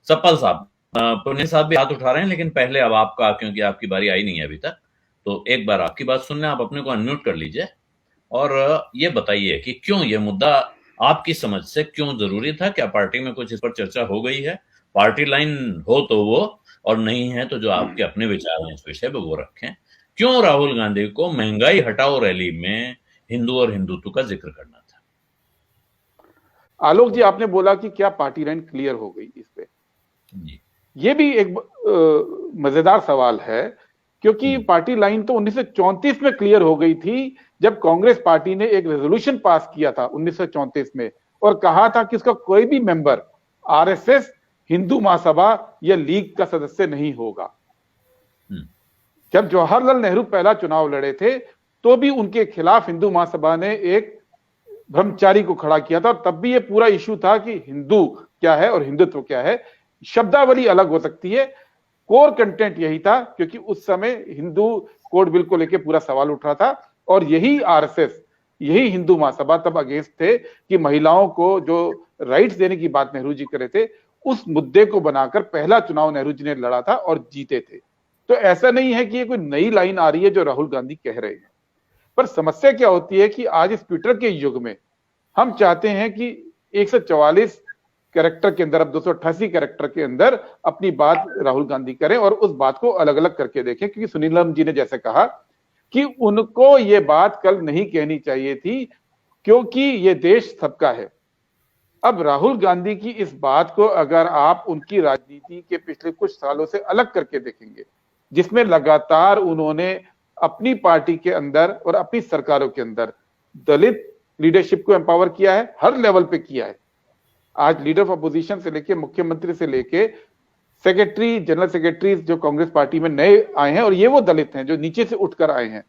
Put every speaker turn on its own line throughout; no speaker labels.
Supple साहब, पुनिया साहब भी हाथ उठा रहे हैं, लेकिन पहले अब आपका, क्योंकि आपकी बारी आई नहीं है अभी तक, तो एक बार आपकी बात सुन लें, आप अपने को अनम्यूट कर लीजिए और ये बताइए कि क्यों ये मुद्दा आपकी समझ से क्यों जरूरी था? क्या पार्टी में कुछ इस पर चर्चा हो गई है? पार्टी लाइन हो तो वो, और नहीं है तो जो आपके अपने विचार हैं इस विषय पे वो रखें। क्यों राहुल गांधी को महंगाई हटाओ रैली में हिंदू और हिंदुत्व का जिक्र करना था?
आलोक जी, आपने बोला कि क्या पार्टी लाइन क्लियर हो गई इस पे,
जी।
ये भी एक मजेदार सवाल है, क्योंकि पार्टी लाइन तो 1934 में क्लियर हो गई थी, जब कांग्रेस पार्टी ने एक रेजोल्यूशन पास किया था 1934 में, और कहा था कि उसका कोई भी मेंबर आरएसएस, हिंदू महासभा या लीग का सदस्य नहीं होगा। जब जवाहरलाल नेहरू पहला चुनाव लड़े थे, तो भी उनके खिलाफ हिंदू महासभा ने एक ब्रह्मचारी को खड़ा किया था, और तब भी ये पूरा इश्यू था कि हिंदू क्या है और हिंदुत्व क्या है। शब्दावली अलग हो सकती है, कोर कंटेंट यही था, क्योंकि उस समय हिंदू कोड बिल को लेकर पूरा सवाल उठ रहा था, और यही आरएसएस, यही हिंदू महासभा तब अगेंस्ट थे कि महिलाओं को जो राइट्स देने की बात नेहरू जी करे थे, उस मुद्दे को बनाकर पहला चुनाव नेहरू जी ने लड़ा था और जीते थे। तो ऐसा नहीं है कि ये कोई नई लाइन आ रही है जो राहुल गांधी कह रहे हैं। पर समस्या क्या होती है कि आज इस ट्विटर के युग में हम चाहते हैं कि 144 कैरेक्टर के अंदर, अब 288 कैरेक्टर के अंदर अपनी बात राहुल गांधी करें और उस बात को अलग अलग करके देखें, क्योंकि सुनीलम जी ने जैसे कहा कि उनको ये बात कल नहीं कहनी चाहिए थी, क्योंकि ये देश सबका है। अब राहुल गांधी की इस बात को अगर आप उनकी राजनीति के पिछले कुछ सालों से अलग करके देखेंगे, जिसमें लगातार उन्होंने अपनी पार्टी के अंदर और अपनी सरकारों के अंदर दलित लीडरशिप को एम्पावर किया है, हर लेवल पे किया है। आज लीडर ऑफ अपोजिशन से लेके मुख्यमंत्री से लेके सेक्रेटरी, जनरल सेक्रेटरी जो कांग्रेस पार्टी में नए आए हैं, और ये वो दलित हैं जो नीचे से उठकर आए हैं,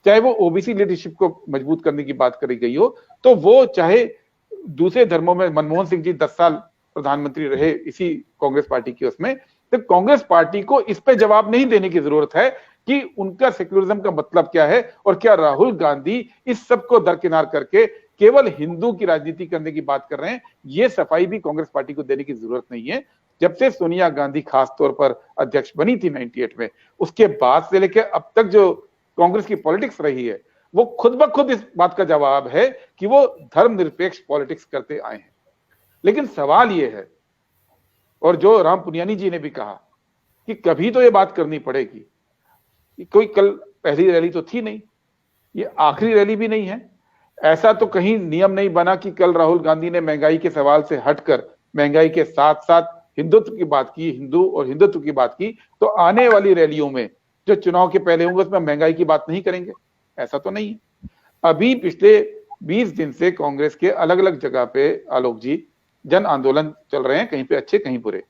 चाहे वो ओबीसी लीडरशिप को मजबूत करने की बात करी गई हो, तो वो चाहे दूसरे धर्मों में मनमोहन सिंह जी 10 साल प्रधानमंत्री रहे इसी कांग्रेस पार्टी की उसमें, तो कांग्रेस पार्टी को इस पे जवाब नहीं देने की जरूरत है कि उनका सेक्युलरिज्म का मतलब क्या है, और क्या राहुल गांधी इस सब को दरकिनार करके केवल हिंदू की राजनीति करने की बात कर रहे हैं। ये सफाई भी कांग्रेस पार्टी को देने की जरूरत नहीं है। जब से सोनिया गांधी खास तौर पर अध्यक्ष बनी थी 98 में, उसके बाद से लेकर अब तक जो कांग्रेस की पॉलिटिक्स रही है, वो खुद ब खुद इस बात का जवाब है कि वो धर्मनिरपेक्ष पॉलिटिक्स करते आए हैं। लेकिन सवाल ये है, और जो राम पुनियानी जी ने भी कहा, कि कभी तो ये बात करनी पड़ेगी। कोई कल पहली रैली तो थी नहीं, ये आखिरी रैली भी नहीं है। ऐसा तो कहीं नियम नहीं बना कि कल राहुल गांधी ने महंगाई के सवाल से हटकर महंगाई के साथ साथ हिंदुत्व की बात की, हिंदू और हिंदुत्व की बात की, तो आने वाली रैलियों में जो चुनाव के पहले होंगे उसमें महंगाई की बात नहीं करेंगे, ऐसा तो नहीं है। अभी पिछले 20 दिन से कांग्रेस के अलग अलग जगह पे आलोक जी जन आंदोलन चल रहे हैं, कहीं पे अच्छे कहीं बुरे।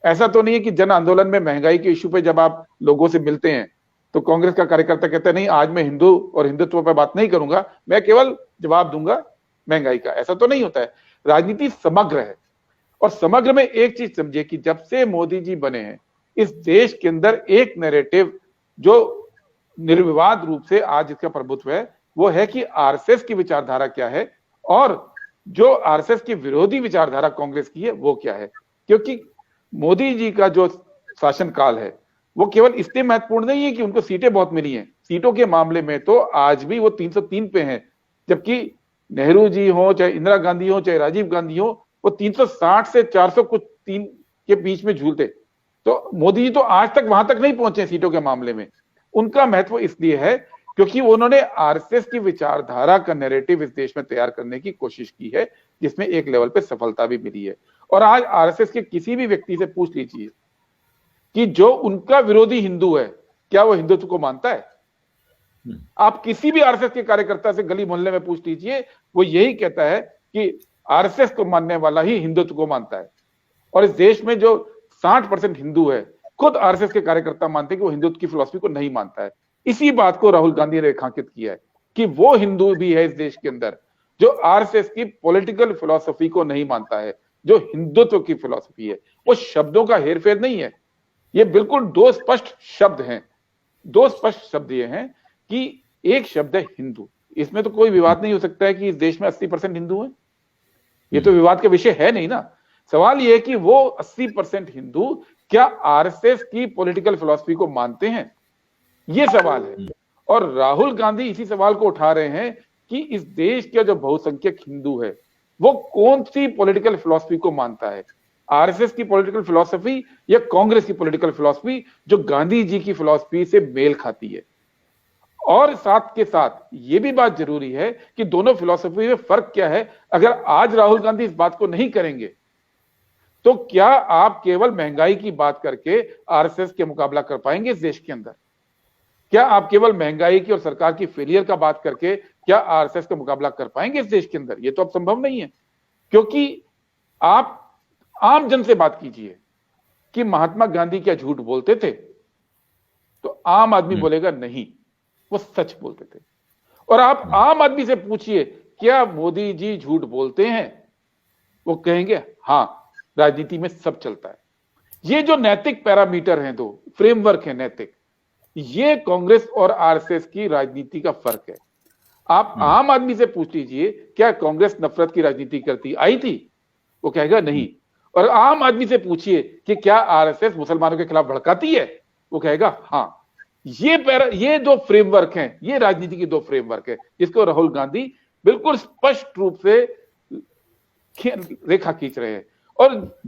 ऐसा तो नहीं है कि जन आंदोलन में महंगाई के इश्यू पे जब आप लोगों से मिलते हैं तो कांग्रेस का कार्यकर्ता कहता है नहीं, आज मैं हिंदू और हिंदुत्व पर बात नहीं करूंगा, मैं केवल जवाब दूंगा महंगाई का। ऐसा तो नहीं होता है। राजनीति समग्र है, और समग्र में एक चीज समझिए कि जब से मोदी जी बने हैं, इस देश के अंदर एक नैरेटिव जो निर्विवाद रूप से आज इसका प्रभुत्व है, वो है कि आरएसएस की विचारधारा क्या है, और जो आरएसएस की विरोधी विचारधारा कांग्रेस की है वो क्या है। क्योंकि मोदी जी का जो शासनकाल है वो केवल इसलिए महत्वपूर्ण नहीं है कि उनको सीटें बहुत मिली हैं, सीटों के मामले में तो आज भी वो 303 पे हैं, जबकि नेहरू जी हो, चाहे इंदिरा गांधी हो, चाहे राजीव गांधी हो, वो 360 से 400 कुछ 3 के बीच में झूलते। तो मोदी जी तो आज तक वहां तक नहीं पहुंचे सीटों के मामले में। उनका महत्व इसलिए है क्योंकि उन्होंने आरएसएस की विचारधारा का नैरेटिव इस देश में तैयार करने की कोशिश की है, जिसमें एक लेवल पे सफलता भी मिली है। और आज आरएसएस के किसी भी व्यक्ति से पूछ लीजिए कि जो उनका विरोधी हिंदू है, क्या वो हिंदुत्व को मानता है? आप किसी भी आरएसएस के कार्यकर्ता से गली मोहल्ले में पूछ लीजिए, वो यही कहता है कि आरएसएस को मानने वाला ही हिंदुत्व को मानता है। और इस देश में जो 60% हिंदू है, खुद आरएसएस के कार्यकर्ता मानते हैं कि वो हिंदुत्व की फिलॉसफी को नहीं मानता है। इसी बात को राहुल गांधी ने रेखांकित किया है कि वो हिंदू भी है इस देश के अंदर जो आरएसएस की पॉलिटिकल फिलॉसफी को नहीं मानता है, जो हिंदुत्व की फिलॉसफी है। वो शब्दों का हेरफेर नहीं है, ये बिल्कुल दो स्पष्ट शब्द हैं। दो स्पष्ट शब्द ये हैं कि एक शब्द है हिंदू, इसमें तो कोई विवाद नहीं हो सकता है कि इस देश में 80% हिंदू हैं, ये तो विवाद का विषय है नहीं ना। सवाल यह है कि वो 80% हिंदू क्या आरएसएस की पॉलिटिकल फिलॉसफी को मानते हैं, ये सवाल है। और राहुल गांधी इसी सवाल को उठा रहे हैं कि इस देश का जो बहुसंख्यक हिंदू है वो कौन सी पॉलिटिकल फिलॉसफी को मानता है, आरएसएस की पॉलिटिकल फिलॉसफी या कांग्रेस की पॉलिटिकल फिलॉसफी जो गांधी जी की फिलॉसफी से मेल खाती है। और साथ के साथ ये भी बात जरूरी है कि दोनों फिलॉसफी में फर्क क्या है। अगर आज राहुल गांधी इस बात को नहीं करेंगे तो क्या आप केवल महंगाई की बात करके आरएसएस के मुकाबला कर पाएंगे इस देश के अंदर? क्या आप केवल महंगाई की और सरकार की फेलियर का बात करके क्या आरएसएस का मुकाबला कर पाएंगे इस देश के अंदर? ये तो अब संभव नहीं है, क्योंकि आप आम जन से बात कीजिए कि महात्मा गांधी क्या झूठ बोलते थे, तो आम आदमी बोलेगा नहीं, वो सच बोलते थे। और आप आम आदमी से पूछिए क्या मोदी जी झूठ बोलते हैं, वो कहेंगे हां, राजनीति में सब चलता है। ये जो नैतिक पैरामीटर हैं, दो फ्रेमवर्क है नैतिक, ये कांग्रेस और आरएसएस की राजनीति का फर्क है। आप आम आदमी से पूछ लीजिए क्या कांग्रेस नफरत की राजनीति करती आई थी, वो कहेगा नहीं। और आम आदमी से पूछिए कि क्या आरएसएस मुसलमानों के खिलाफ भड़काती है, वो कहेगा हां। ये दो फ्रेमवर्क हैं, ये राजनीति की दो फ्रेमवर्क है जिसको राहुल गांधी बिल्कुल स्पष्ट रूप से रेखा खींच रहे हैं। और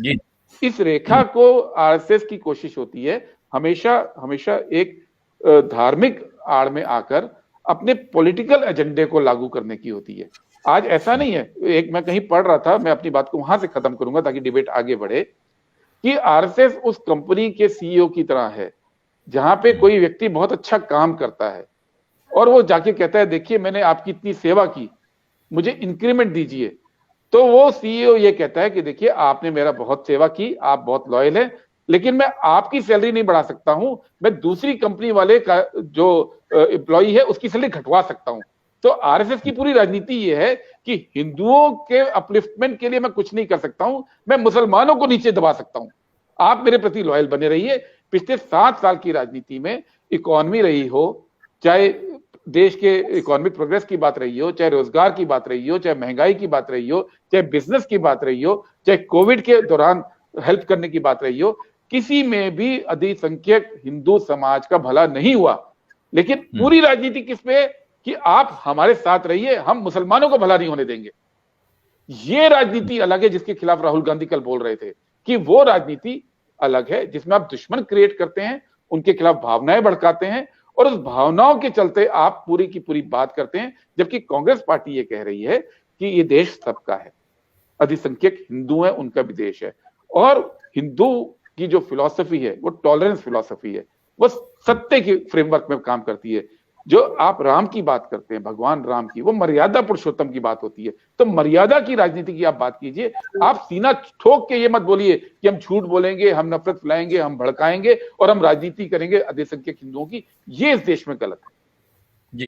इस रेखा को आरएसएस की कोशिश होती है हमेशा हमेशा एक धार्मिक आड़ में आकर अपने पॉलिटिकल एजेंडे को लागू करने की होती है। आज ऐसा नहीं है। एक मैं कहीं पढ़ रहा था, मैं अपनी बात को वहां से खत्म करूंगा ताकि डिबेट आगे बढ़े, कि आरएसएस उस कंपनी के सीईओ की तरह है जहां पे कोई व्यक्ति बहुत अच्छा काम करता है और वो जाके कहता है देखिए मैंने आपकी इतनी सेवा की, मुझे इंक्रीमेंट दीजिए। तो वो सीईओ ये कहता है कि देखिए आपने मेरा बहुत सेवा की, आप बहुत लॉयल है, लेकिन मैं आपकी सैलरी नहीं बढ़ा सकता हूं, मैं दूसरी कंपनी वाले का जो एम्प्लॉई है उसकी सैलरी घटवा सकता हूं। तो आरएसएस की पूरी राजनीति ये है कि हिंदुओं के अपलिफ्टमेंट के लिए मैं कुछ नहीं कर सकता हूं, मैं मुसलमानों को नीचे दबा सकता हूं, आप मेरे प्रति लॉयल बने रहिए। पिछले 7 साल की राजनीति में इकोनॉमी रही हो, चाहे देश के इकोनॉमिक प्रोग्रेस की बात रही हो, चाहे रोजगार की बात रही हो, चाहे महंगाई की बात रही हो, चाहे बिजनेस की बात रही हो, चाहे कोविड के दौरान हेल्प करने की बात रही हो, किसी में भी अल्पसंख्यक हिंदू समाज का भला नहीं हुआ। लेकिन पूरी राजनीति किस पे, कि आप हमारे साथ रहिए, हम मुसलमानों को भला नहीं होने देंगे। ये राजनीति अलग है जिसके खिलाफ राहुल गांधी कल बोल रहे थे कि वो राजनीति अलग है जिसमें आप दुश्मन क्रिएट करते हैं, उनके खिलाफ भावनाएं भड़काते हैं और उस भावनाओं के चलते आप पूरी की पूरी बात करते हैं। जबकि कांग्रेस पार्टी ये कह रही है कि ये देश सबका है, अल्पसंख्यक हिंदू है, उनका भी देश है। और हिंदू की जो फिलॉसफी है वो टॉलरेंस फिलॉसफी है, वो सत्य के फ्रेमवर्क में काम करती है। जो आप राम की बात करते हैं, भगवान राम की, वो मर्यादा पुरुषोत्तम की बात होती है। तो मर्यादा की राजनीति की आप बात कीजिए। आप सीना ठोक के ये मत बोलिए कि हम झूठ बोलेंगे, हम नफरत फैलाएंगे, हम भड़काएंगे और हम राजनीति करेंगे अल्पसंख्यक हिंदुओं की। ये इस देश में गलत है।